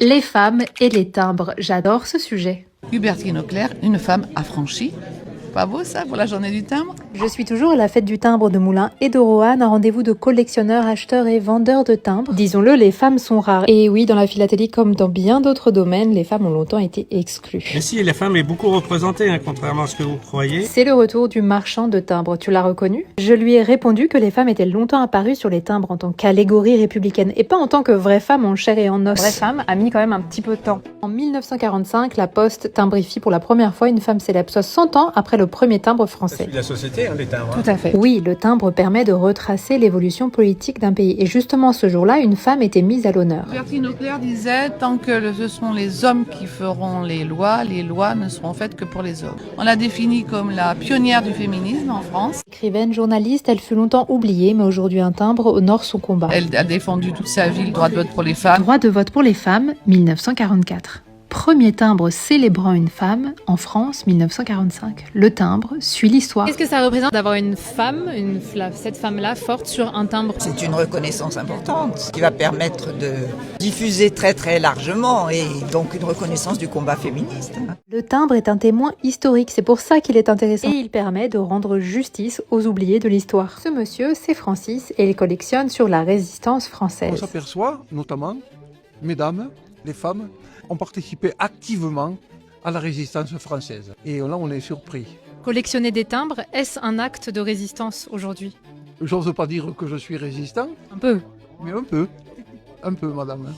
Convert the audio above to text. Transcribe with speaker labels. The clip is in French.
Speaker 1: Les femmes et les timbres, j'adore ce sujet.
Speaker 2: Hubertine Auclair, une femme affranchie. Pas beau ça pour la journée du timbre?
Speaker 1: Je suis toujours à la fête du timbre de Moulins et de Roanne, un rendez-vous de collectionneurs, acheteurs et vendeurs de timbres. Disons-le, les femmes sont rares. Et oui, dans la philatélie comme dans bien d'autres domaines, les femmes ont longtemps été exclues.
Speaker 3: Mais si, la femme est beaucoup représentée, contrairement à ce que vous croyez.
Speaker 1: C'est le retour du marchand de timbres, tu l'as reconnu? Je lui ai répondu que les femmes étaient longtemps apparues sur les timbres en tant qu'allégorie républicaine et pas en tant que vraies femmes en chair et en os. Vraie femme a mis quand même un petit peu de temps. En 1945, la Poste timbrifie pour la première fois une femme célèbre, soit 100 ans après le premier timbre français.
Speaker 3: C'est la société, les timbres.
Speaker 2: Tout à fait.
Speaker 1: Oui, le timbre permet de retracer l'évolution politique d'un pays. Et justement, ce jour-là, une femme était mise à l'honneur.
Speaker 2: Hubertine Auclair disait, tant que ce sont les hommes qui feront les lois ne seront faites que pour les hommes. On l'a définie comme la pionnière du féminisme en France.
Speaker 1: Écrivaine, journaliste, elle fut longtemps oubliée, mais aujourd'hui un timbre honore son combat.
Speaker 2: Elle a défendu toute sa vie le droit de vote pour les femmes.
Speaker 1: Droit de vote pour les femmes, 1944. Premier timbre célébrant une femme en France, 1945. Le timbre suit l'histoire.
Speaker 4: Qu'est-ce que ça représente d'avoir une femme, cette femme-là forte sur un timbre?
Speaker 5: C'est une reconnaissance importante qui va permettre de diffuser très très largement et donc une reconnaissance du combat féministe.
Speaker 1: Le timbre est un témoin historique, c'est pour ça qu'il est intéressant. Et il permet de rendre justice aux oubliés de l'histoire. Ce monsieur, c'est Francis et il collectionne sur la résistance française.
Speaker 6: On s'aperçoit notamment, mesdames, les femmes, ont participé activement à la résistance française. Et là, on est surpris.
Speaker 4: Collectionner des timbres, est-ce un acte de résistance aujourd'hui?
Speaker 6: J'ose pas dire que je suis résistant,
Speaker 4: Un peu.
Speaker 6: mais un peu, madame.